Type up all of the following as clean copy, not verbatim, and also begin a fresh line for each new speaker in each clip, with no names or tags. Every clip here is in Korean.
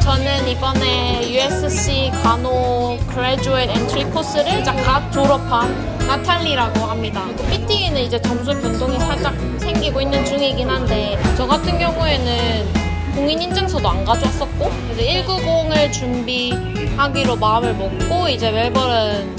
저는 이번에 USC 간호 그레주에이트 엔트리 코스를 갓 졸업한 나탈리라고 합니다. PT는 이제 점수 변동이 살짝 생기고 있는 중이긴 한데 저 같은 경우에는 공인인증서도 안 가져왔었고 이제 190을 준비하기로 마음을 먹고 이제 멜버른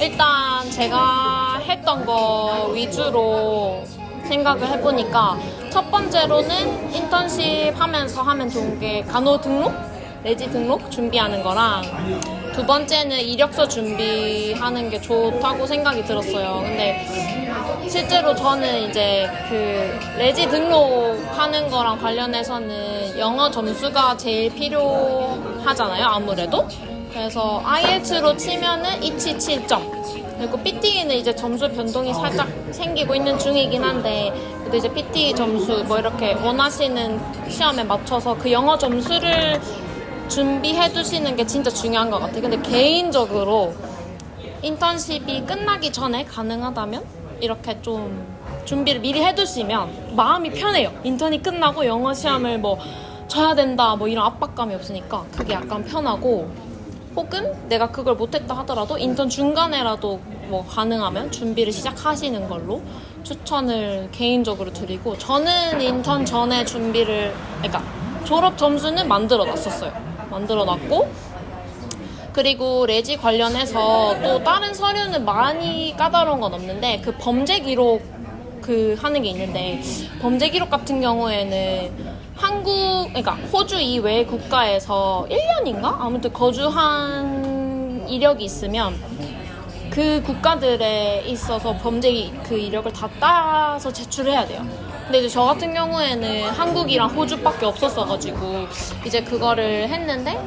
일단 제가 했던 거 위주로 생각을 해보니까 첫 번째로는 인턴십 하면서 하면 좋은 게 간호 등록? 레지 등록 준비하는 거랑 두 번째는 이력서 준비하는 게 좋다고 생각이 들었어요. 근데 실제로 저는 이제 그 레지 등록하는 거랑 관련해서는 영어 점수가 제일 필요하잖아요, 아무래도. 그래서 IELTS로 치면은 277점. 그리고 PT는 이제 점수 변동이 살짝 생기고 있는 중이긴 한데, 그래도 이제 PT 점수 뭐 이렇게 원하시는 시험에 맞춰서 그 영어 점수를 준비해 두시는 게 진짜 중요한 것 같아요. 근데 개인적으로 인턴십이 끝나기 전에 가능하다면 이렇게 좀 준비를 미리 해두시면 마음이 편해요. 인턴이 끝나고 영어 시험을 뭐 져야 된다 뭐 이런 압박감이 없으니까 그게 약간 편하고, 혹은 내가 그걸 못했다 하더라도 인턴 중간에라도 뭐 가능하면 준비를 시작하시는 걸로 추천을 개인적으로 드리고, 저는 인턴 전에 준비를, 그러니까 졸업 점수는 만들어 놨었어요. 만들어 놨고, 그리고 레지 관련해서 또 다른 서류는 많이 까다로운 건 없는데 그 범죄 기록 그 하는 게 있는데, 범죄 기록 같은 경우에는 그러니까 호주 이외의 국가에서 1년인가? 아무튼 거주한 이력이 있으면 그 국가들에 있어서 범죄 그 이력을 다 따서 제출해야 돼요. 근데 이제 저 같은 경우에는 한국이랑 호주밖에 없었어가지고 이제 그거를 했는데,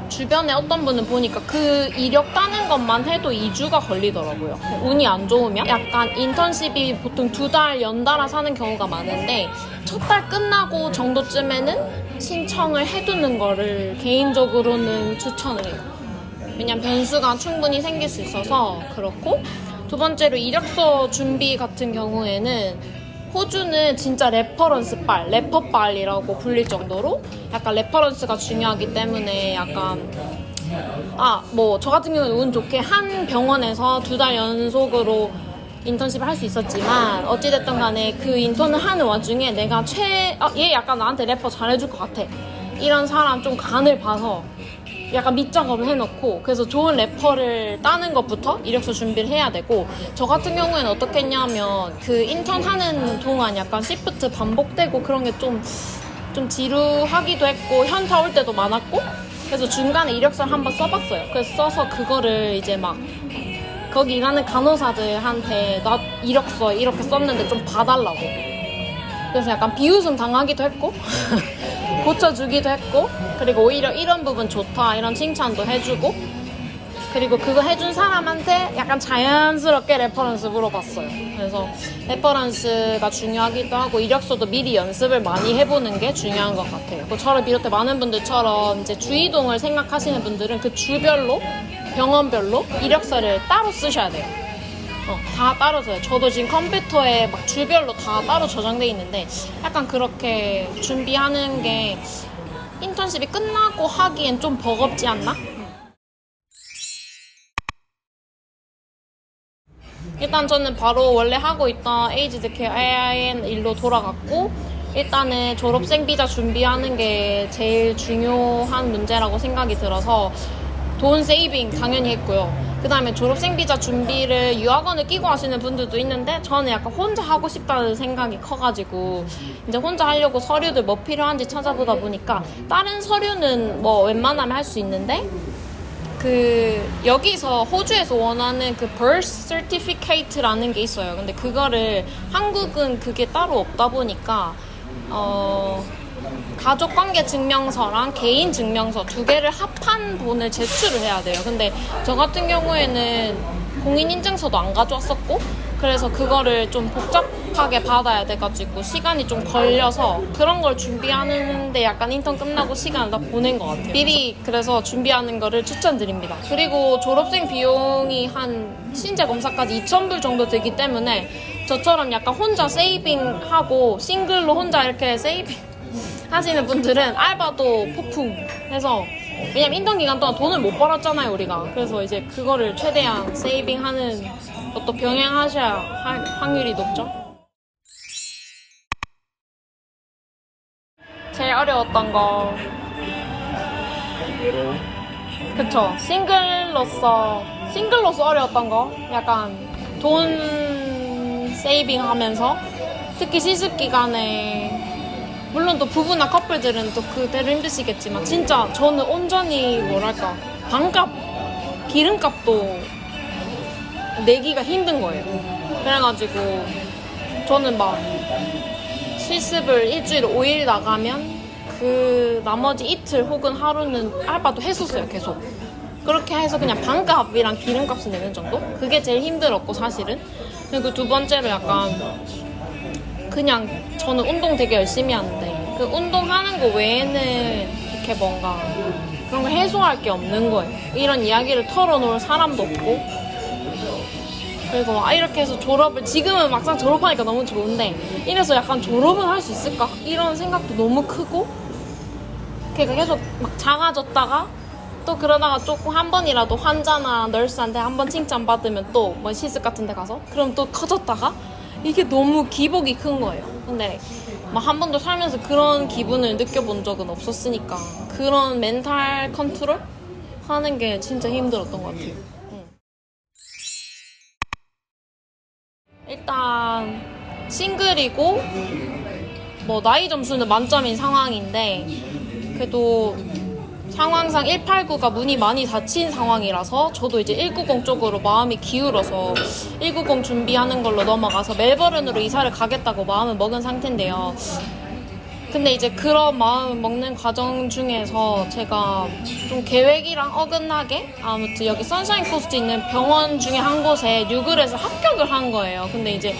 주변에 어떤 분은 보니까 그 이력 따는 것만 해도 2주가 걸리더라고요. 운이 안 좋으면 약간 인턴십이 보통 2달 연달아 사는 경우가 많은데 첫 달 끝나고 정도쯤에는 신청을 해두는 거를 개인적으로는 추천을 해요. 왜냐면 변수가 충분히 생길 수 있어서 그렇고, 두 번째로 이력서 준비 같은 경우에는 호주는 진짜 레퍼런스빨, 레퍼빨이라고 불릴 정도로 약간 레퍼런스가 중요하기 때문에 약간 뭐 저 같은 경우는 운 좋게 한 병원에서 2달 연속으로 인턴십을 할 수 있었지만 어찌됐든 간에 그 인턴을 하는 와중에 내가 얘 약간 나한테 레퍼 잘해줄 것 같아, 이런 사람 좀 간을 봐서 약간 밑작업을 해놓고, 그래서 좋은 래퍼를 따는 것부터 이력서 준비를 해야 되고, 저 같은 경우에는 어떻게 했냐면 그 인턴 하는 동안 약간 시프트 반복되고 그런 게 좀 지루하기도 했고 현타 올 때도 많았고, 그래서 중간에 이력서를 한번 써봤어요. 그래서 써서 그거를 이제 막 거기 일하는 간호사들한테 나 이력서 이렇게 썼는데 좀 봐달라고, 그래서 약간 비웃음 당하기도 했고 고쳐주기도 했고, 그리고 오히려 이런 부분 좋다 이런 칭찬도 해주고, 그리고 그거 해준 사람한테 약간 자연스럽게 레퍼런스 물어봤어요. 그래서 레퍼런스가 중요하기도 하고 이력서도 미리 연습을 많이 해보는 게 중요한 것 같아요. 또 저를 비롯해 많은 분들처럼 이제 주이동을 생각하시는 분들은 그 주별로, 병원별로 이력서를 따로 쓰셔야 돼요. 다 따로 써요. 저도 지금 컴퓨터에 막 주별로 다 따로 저장돼 있는데 약간 그렇게 준비하는 게 인턴십이 끝나고 하기엔 좀 버겁지 않나? 일단 저는 바로 원래 하고 있던 에이지드 케어 AIN 일로 돌아갔고, 일단은 졸업생 비자 준비하는 게 제일 중요한 문제라고 생각이 들어서 돈 세이빙 당연히 했고요. 그 다음에 졸업생 비자 준비를 유학원을 끼고 하시는 분들도 있는데 저는 약간 혼자 하고 싶다는 생각이 커가지고 이제 혼자 하려고 서류들 뭐 필요한지 찾아보다 보니까 다른 서류는 뭐 웬만하면 할 수 있는데 여기서 호주에서 원하는 그 birth certificate라는 게 있어요. 근데 그거를 한국은 그게 따로 없다 보니까 가족관계 증명서랑 개인 증명서 두 개를 합한 본을 제출을 해야 돼요. 근데 저 같은 경우에는 공인인증서도 안 가져왔었고, 그래서 그거를 좀 복잡하게 받아야 돼가지고 시간이 좀 걸려서 그런 걸 준비하는데 약간 인턴 끝나고 시간을 다 보낸 것 같아요. 미리 그래서 준비하는 거를 추천드립니다. 그리고 졸업생 비용이 한 신체 검사까지 2,000불 정도 들기 때문에 저처럼 약간 혼자 세이빙하고 싱글로 혼자 이렇게 세이빙 하시는 분들은 알바도 폭풍 해서, 왜냐면 인턴 기간 동안 돈을 못 벌었잖아요 우리가. 그래서 이제 그거를 최대한 세이빙하는 것도 병행하셔야 할 확률이 높죠. 제일 어려웠던 거, 그쵸, 싱글로서 어려웠던 거, 약간 돈 세이빙 하면서, 특히 시습 기간에, 물론 또 부부나 커플들은 또 그대로 힘드시겠지만, 진짜 저는 온전히 뭐랄까, 방값, 기름값도 내기가 힘든 거예요. 그래가지고 저는 막 실습을 일주일에 5일 나가면 그 나머지 이틀 혹은 하루는 알바도 했었어요. 계속 그렇게 해서 그냥 방값이랑 기름값을 내는 정도? 그게 제일 힘들었고 사실은. 그리고 두 번째로 약간 그냥 저는 운동 되게 열심히 하는데 그 운동하는 거 외에는 이렇게 뭔가 그런 걸 해소할 게 없는 거예요. 이런 이야기를 털어놓을 사람도 없고, 그리고 이렇게 해서 졸업을, 지금은 막상 졸업하니까 너무 좋은데 이래서 약간 졸업은 할 수 있을까? 이런 생각도 너무 크고, 그러니까 계속 막 작아졌다가 또 그러다가 조금 한 번이라도 환자나 널스한테 한 번 칭찬받으면 또 뭐 시습 같은 데 가서 그럼 또 커졌다가, 이게 너무 기복이 큰 거예요. 근데 막 한 번도 살면서 그런 기분을 느껴본 적은 없었으니까 그런 멘탈 컨트롤 하는 게 진짜 힘들었던 것 같아요. 일단 싱글이고 뭐 나이 점수는 만점인 상황인데, 그래도 상황상 189가 문이 많이 닫힌 상황이라서 저도 이제 190 쪽으로 마음이 기울어서 190 준비하는 걸로 넘어가서 멜버른으로 이사를 가겠다고 마음을 먹은 상태인데요. 근데 이제 그런 마음 먹는 과정 중에서 제가 좀 계획이랑 어긋나게 아무튼 여기 선샤인 코스트 있는 병원 중에 한 곳에 뉴글에서 합격을 한 거예요. 근데 이제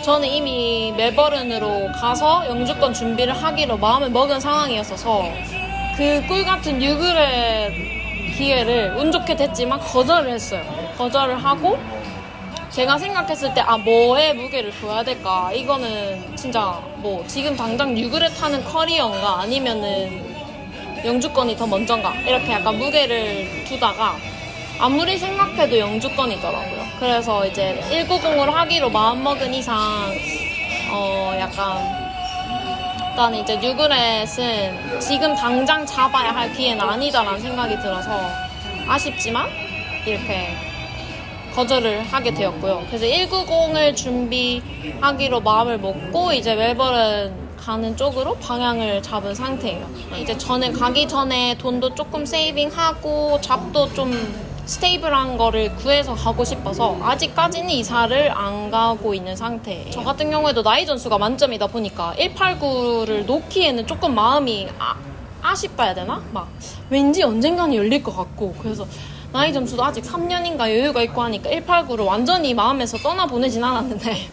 저는 이미 멜버른으로 가서 영주권 준비를 하기로 마음을 먹은 상황이었어서 그 꿀같은 뉴글의 기회를 운 좋게 됐지만 거절을 했어요. 거절을 하고 제가 생각했을 때 뭐에 무게를 둬야 될까, 이거는 진짜 뭐 지금 당장 뉴글에 타는 커리어인가 아니면은 영주권이 더 먼저인가, 이렇게 약간 무게를 두다가 아무리 생각해도 영주권이더라고요. 그래서 이제 190으로 하기로 마음먹은 이상 약간 이제 뉴그렛은 지금 당장 잡아야 할 기회는 아니다라는 생각이 들어서 아쉽지만 이렇게 거절을 하게 되었고요. 그래서 190을 준비하기로 마음을 먹고 이제 멜버른 가는 쪽으로 방향을 잡은 상태예요. 이제 저는 가기 전에 돈도 조금 세이빙하고 잡도 좀 스테이블한 거를 구해서 가고 싶어서 아직까지는 이사를 안 가고 있는 상태예요. 저 같은 경우에도 나이 전수가 만점이다 보니까 189를 놓기에는 조금 마음이 아쉽다 해야 되나? 막 왠지 언젠가는 열릴 것 같고, 그래서 나이 점수도 아직 3년인가 여유가 있고 하니까 189를 완전히 마음에서 떠나보내진 않았는데,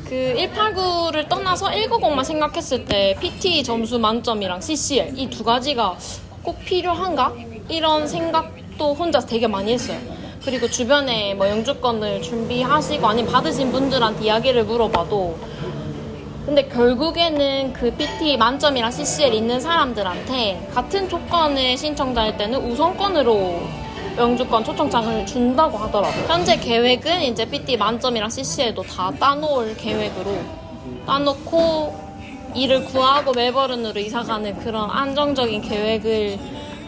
그 189를 떠나서 190만 생각했을 때 PT 점수 만점이랑 CCL 이 두 가지가 꼭 필요한가? 이런 생각도 혼자서 되게 많이 했어요. 그리고 주변에 뭐 영주권을 준비하시고 아니면 받으신 분들한테 이야기를 물어봐도, 근데 결국에는 그 PT 만점이랑 CCL 있는 사람들한테 같은 조건의 신청자일 때는 우선권으로 영주권 초청장을 준다고 하더라고요. 현재 계획은 이제 PT 만점이랑 CCL도 다 따놓을 계획으로 따놓고 일을 구하고 멜버른으로 이사가는 그런 안정적인 계획을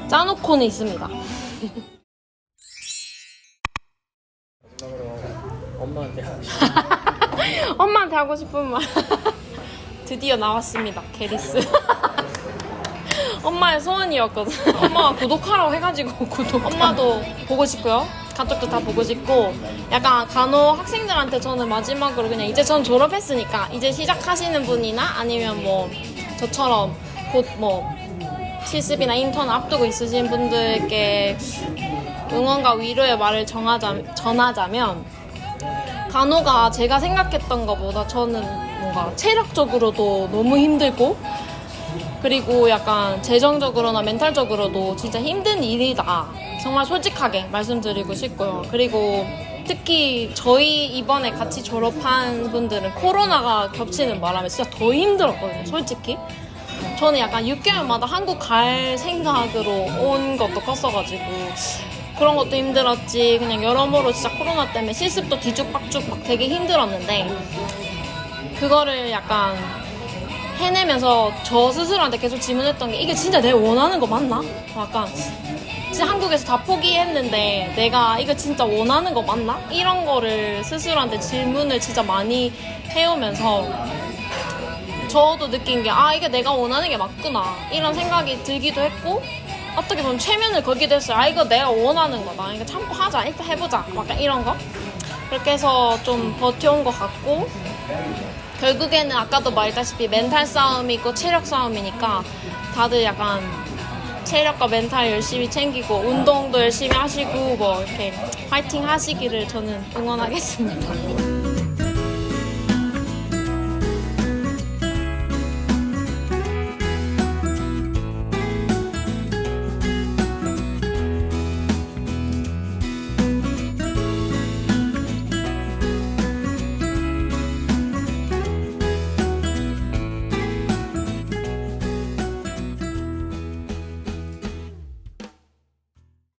짜놓고는 있습니다.
엄마한테 하고
엄마한테 하고 싶은 말 드디어 나왔습니다. 게리스. 엄마의 소원이었거든. 엄마가 구독하라고 해가지고 엄마도 보고 싶고요, 가족도 다 보고 싶고, 약간 간호 학생들한테 저는 마지막으로 그냥 이제 전 졸업했으니까 이제 시작하시는 분이나 아니면 뭐 저처럼 곧 뭐 실습이나 인턴 앞두고 있으신 분들께 응원과 위로의 말을 전하자면, 간호가 제가 생각했던 것보다 저는 뭔가 체력적으로도 너무 힘들고, 그리고 약간 재정적으로나 멘탈적으로도 진짜 힘든 일이다. 정말 솔직하게 말씀드리고 싶고요. 그리고 특히 저희 이번에 같이 졸업한 분들은 코로나가 겹치는 바람에 진짜 더 힘들었거든요, 솔직히. 저는 약간 6개월마다 한국 갈 생각으로 온 것도 컸어가지고 그런 것도 힘들었지. 그냥 여러모로 진짜 코로나 때문에 실습도 뒤죽박죽 막 되게 힘들었는데 그거를 약간 해내면서 저 스스로한테 계속 질문했던 게 이게 진짜 내가 원하는 거 맞나? 약간 진짜 한국에서 다 포기했는데 내가 이거 진짜 원하는 거 맞나? 이런 거를 스스로한테 질문을 진짜 많이 해오면서 저도 느낀 게 이게 내가 원하는 게 맞구나 이런 생각이 들기도 했고 어떻게 보면 최면을 걸기도 했어요. 이거 내가 원하는 거다. 그러니까 참고 하자. 일단 해보자. 약간 이런 거. 그렇게 해서 좀 버텨온 것 같고 결국에는 아까도 말했다시피 멘탈 싸움이고 체력 싸움이니까 다들 약간 체력과 멘탈 열심히 챙기고 운동도 열심히 하시고 뭐 이렇게 파이팅 하시기를 저는 응원하겠습니다.